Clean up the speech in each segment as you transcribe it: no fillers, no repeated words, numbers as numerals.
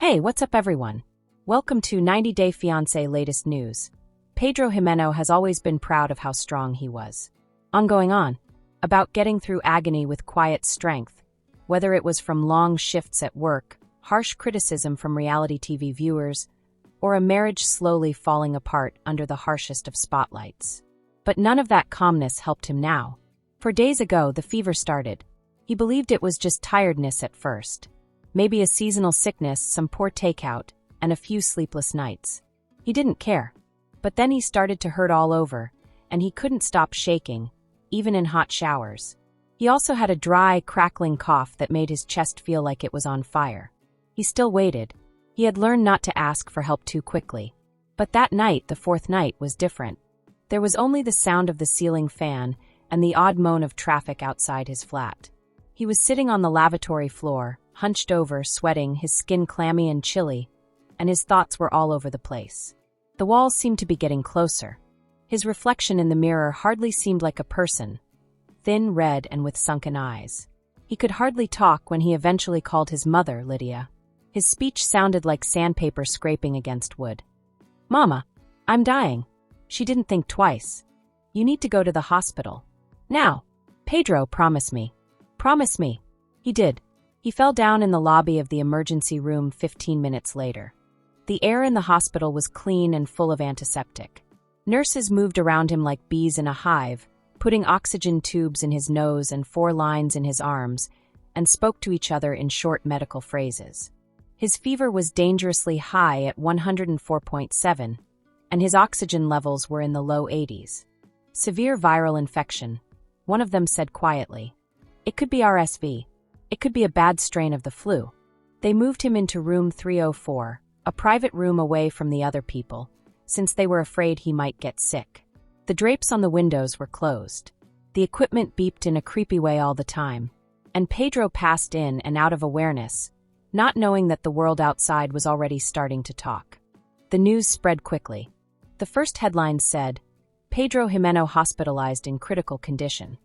Hey, what's up everyone? Welcome to 90 Day Fiancé latest news. Pedro Jimeno has always been proud of how strong he was. Ongoing on, about getting through agony with quiet strength, whether it was from long shifts at work, harsh criticism from reality TV viewers, or a marriage slowly falling apart under the harshest of spotlights. But none of that calmness helped him now. For days ago, the fever started. He believed it was just tiredness at first. Maybe a seasonal sickness, some poor takeout, and a few sleepless nights. He didn't care. But then he started to hurt all over, and he couldn't stop shaking, even in hot showers. He also had a dry, crackling cough that made his chest feel like it was on fire. He still waited. He had learned not to ask for help too quickly. But that night, the fourth night, was different. There was only the sound of the ceiling fan and the odd moan of traffic outside his flat. He was sitting on the lavatory floor, hunched over, sweating, his skin clammy and chilly, and his thoughts were all over the place. The walls seemed to be getting closer. His reflection in the mirror hardly seemed like a person, thin, red, and with sunken eyes. He could hardly talk when he eventually called his mother, Lydia. His speech sounded like sandpaper scraping against wood. "Mama, I'm dying." She didn't think twice. "You need to go to the hospital. Now. Pedro, promise me. Promise me." He did. He fell down in the lobby of the emergency room 15 minutes later. The air in the hospital was clean and full of antiseptic. Nurses moved around him like bees in a hive, putting oxygen tubes in his nose and 4 lines in his arms, and spoke to each other in short medical phrases. His fever was dangerously high at 104.7, and his oxygen levels were in the low 80s. Severe viral infection, one of them said quietly. It could be RSV. It could be a bad strain of the flu. They moved him into room 304, a private room away from the other people, since they were afraid he might get sick. The drapes on the windows were closed. The equipment beeped in a creepy way all the time, and Pedro passed in and out of awareness, not knowing that the world outside was already starting to talk. The news spread quickly. The first headline said, "Pedro Jimeno hospitalized in critical condition."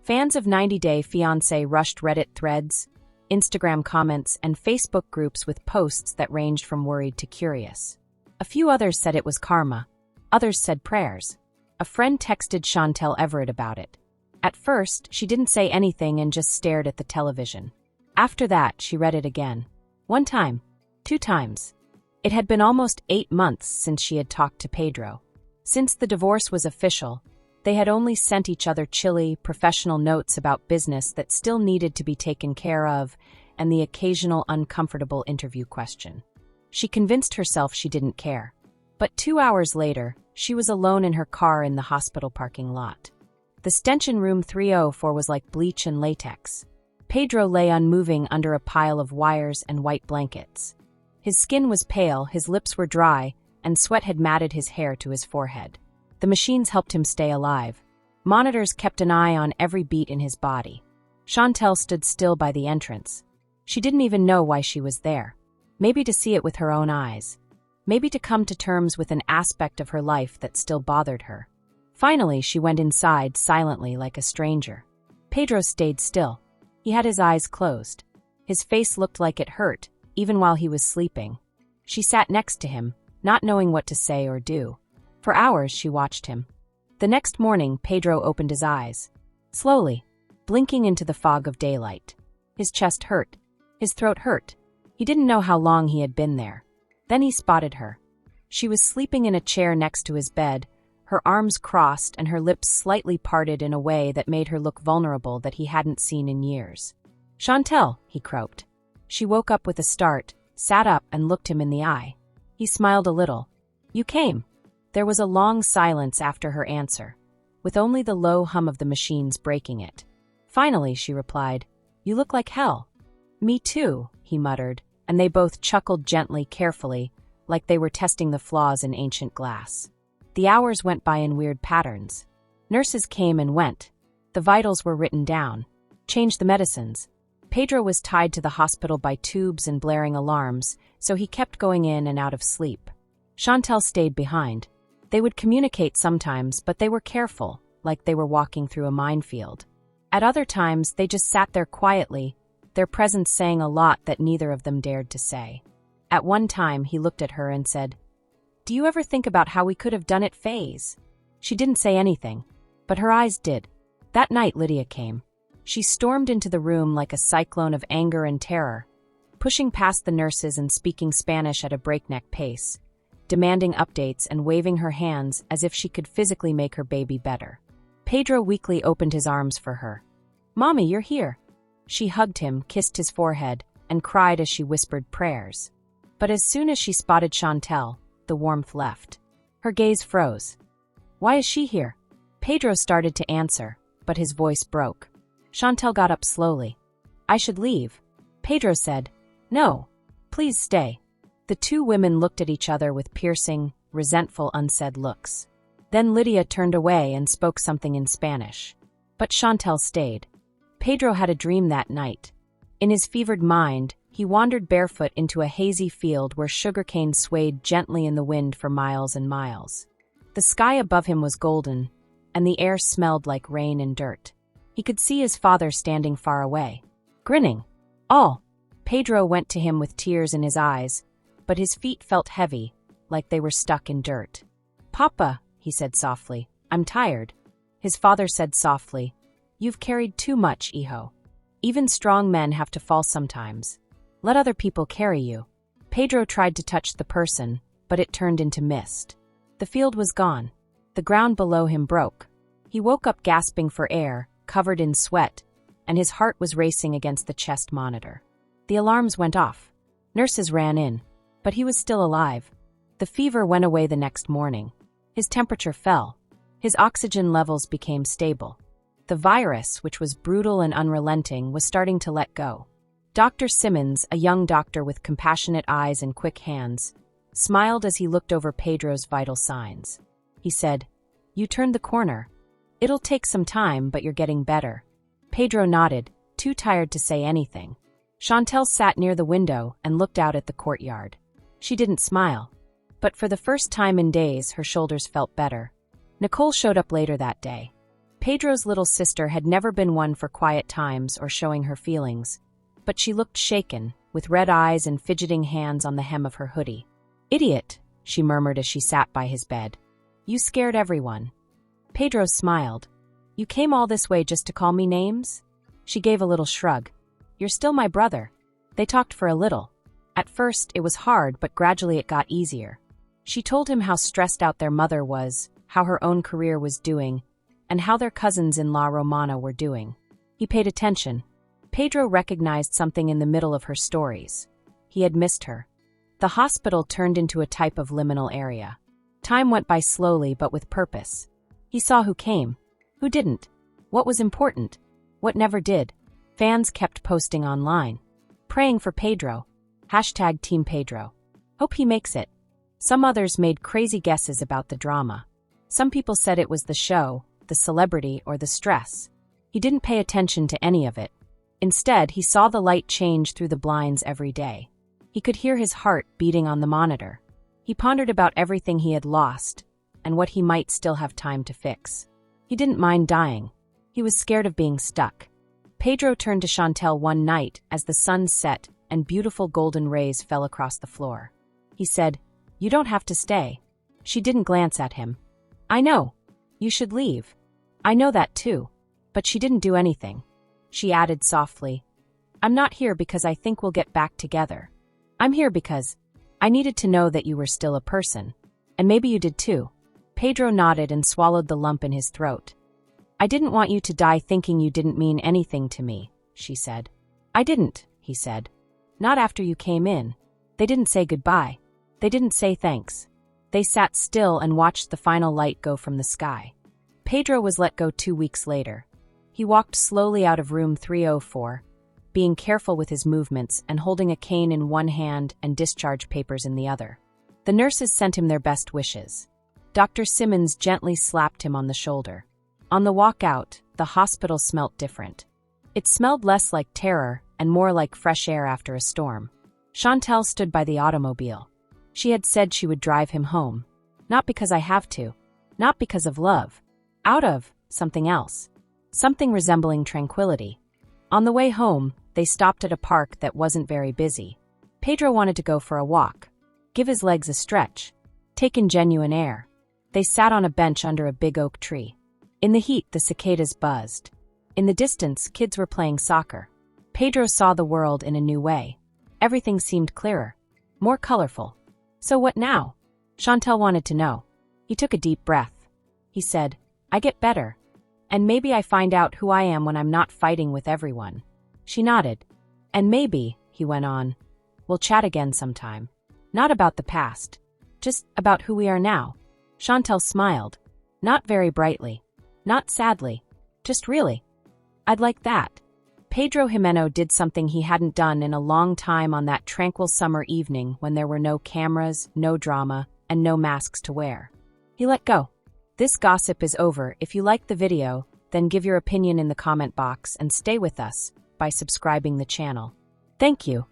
Fans of 90 Day Fiancé rushed Reddit threads, Instagram comments, and Facebook groups with posts that ranged from worried to curious. A few others said it was karma. Others said prayers. A friend texted Chantel about it. At first, she didn't say anything and just stared at the television. After that, she read it again. 1 time. 2 times. It had been almost 8 months since she had talked to Pedro. Since the divorce was official, they had only sent each other chilly, professional notes about business that still needed to be taken care of, and the occasional uncomfortable interview question. She convinced herself she didn't care. But 2 hours later, she was alone in her car in the hospital parking lot. The stench in room 304 was like bleach and latex. Pedro lay unmoving under a pile of wires and white blankets. His skin was pale, his lips were dry, and sweat had matted his hair to his forehead. The machines helped him stay alive. Monitors kept an eye on every beat in his body. Chantel stood still by the entrance. She didn't even know why she was there. Maybe to see it with her own eyes. Maybe to come to terms with an aspect of her life that still bothered her. Finally, she went inside silently like a stranger. Pedro stayed still. He had his eyes closed. His face looked like it hurt, even while he was sleeping. She sat next to him, not knowing what to say or do. For hours, she watched him. The next morning, Pedro opened his eyes. Slowly, blinking into the fog of daylight. His chest hurt. His throat hurt. He didn't know how long he had been there. Then he spotted her. She was sleeping in a chair next to his bed, her arms crossed and her lips slightly parted in a way that made her look vulnerable that he hadn't seen in years. "Chantel," he croaked. She woke up with a start, sat up and looked him in the eye. He smiled a little. "You came." There was a long silence after her answer, with only the low hum of the machines breaking it. Finally, she replied, "You look like hell." "Me too," he muttered, and they both chuckled gently, carefully, like they were testing the flaws in ancient glass. The hours went by in weird patterns. Nurses came and went. The vitals were written down. Changed the medicines. Pedro was tied to the hospital by tubes and blaring alarms, so he kept going in and out of sleep. Chantel stayed behind. They would communicate sometimes, but they were careful, like they were walking through a minefield. At other times, they just sat there quietly, their presence saying a lot that neither of them dared to say. At one time, he looked at her and said, "Do you ever think about how we could have done it, Faze?" She didn't say anything, but her eyes did. That night, Lydia came. She stormed into the room like a cyclone of anger and terror, pushing past the nurses and speaking Spanish at a breakneck pace, demanding updates and waving her hands as if she could physically make her baby better. Pedro weakly opened his arms for her. "Mommy, you're here." She hugged him, kissed his forehead, and cried as she whispered prayers. But as soon as she spotted Chantel, the warmth left. Her gaze froze. "Why is she here?" Pedro started to answer, but his voice broke. Chantel got up slowly. "I should leave." Pedro said, "No, please stay." The two women looked at each other with piercing, resentful, unsaid looks. Then Lydia turned away and spoke something in Spanish. But Chantel stayed. Pedro had a dream that night. In his fevered mind, he wandered barefoot into a hazy field where sugarcane swayed gently in the wind for miles and miles. The sky above him was golden, and the air smelled like rain and dirt. He could see his father standing far away, grinning. "All." Pedro went to him with tears in his eyes, but his feet felt heavy, like they were stuck in dirt. "Papa," he said softly, "I'm tired." His father said softly, "You've carried too much, hijo. Even strong men have to fall sometimes. Let other people carry you." Pedro tried to touch the person, but it turned into mist. The field was gone. The ground below him broke. He woke up gasping for air, covered in sweat, and his heart was racing against the chest monitor. The alarms went off. Nurses ran in, but he was still alive. The fever went away the next morning. His temperature fell. His oxygen levels became stable. The virus, which was brutal and unrelenting, was starting to let go. Dr. Simmons, a young doctor with compassionate eyes and quick hands, smiled as he looked over Pedro's vital signs. He said, "You turned the corner. It'll take some time, but you're getting better." Pedro nodded, too tired to say anything. Chantel sat near the window and looked out at the courtyard. She didn't smile, but for the first time in days, her shoulders felt better. Nicole showed up later that day. Pedro's little sister had never been one for quiet times or showing her feelings, but she looked shaken, with red eyes and fidgeting hands on the hem of her hoodie. "Idiot," she murmured as she sat by his bed. "You scared everyone." Pedro smiled. "You came all this way just to call me names?" She gave a little shrug. "You're still my brother." They talked for a little. At first, it was hard, but gradually it got easier. She told him how stressed out their mother was, how her own career was doing, and how their cousins in La Romana were doing. He paid attention. Pedro recognized something in the middle of her stories. He had missed her. The hospital turned into a type of liminal area. Time went by slowly but with purpose. He saw who came, who didn't, what was important, what never did. Fans kept posting online, praying for Pedro. #Team Pedro. Hope he makes it. Some others made crazy guesses about the drama. Some people said it was the show, the celebrity, or the stress. He didn't pay attention to any of it. Instead, he saw the light change through the blinds every day. He could hear his heart beating on the monitor. He pondered about everything he had lost and what he might still have time to fix. He didn't mind dying. He was scared of being stuck. Pedro turned to Chantel one night as the sun set and beautiful golden rays fell across the floor. He said, "You don't have to stay." She didn't glance at him. "I know. You should leave." "I know that too." But she didn't do anything. She added softly, "I'm not here because I think we'll get back together. I'm here because I needed to know that you were still a person. And maybe you did too." Pedro nodded and swallowed the lump in his throat. "I didn't want you to die thinking you didn't mean anything to me," she said. "I didn't," he said. "Not after you came in. They didn't say goodbye. They didn't say thanks. They sat still and watched the final light go from the sky." Pedro was let go 2 weeks later. He walked slowly out of room 304, being careful with his movements and holding a cane in one hand and discharge papers in the other. The nurses sent him their best wishes. Dr. Simmons gently slapped him on the shoulder. On the walk out, the hospital smelt different. It smelled less like terror and more like fresh air after a storm. Chantel stood by the automobile. She had said she would drive him home. Not because I have to. Not because of love. Out of something else. Something resembling tranquility. On the way home, they stopped at a park that wasn't very busy. Pedro wanted to go for a walk, give his legs a stretch, take in genuine air. They sat on a bench under a big oak tree. In the heat, the cicadas buzzed. In the distance, kids were playing soccer. Pedro saw the world in a new way. Everything seemed clearer, more colorful. So what now? Chantel wanted to know. He took a deep breath. He said, I get better. And maybe I find out who I am when I'm not fighting with everyone. She nodded. And maybe, he went on, we'll chat again sometime. Not about the past, just about who we are now. Chantel smiled. Not very brightly. Not sadly. Just really. I'd like that. Pedro Jimeno did something he hadn't done in a long time on that tranquil summer evening when there were no cameras, no drama, and no masks to wear. He let go. This gossip is over. If you liked the video, then give your opinion in the comment box and stay with us by subscribing the channel. Thank you.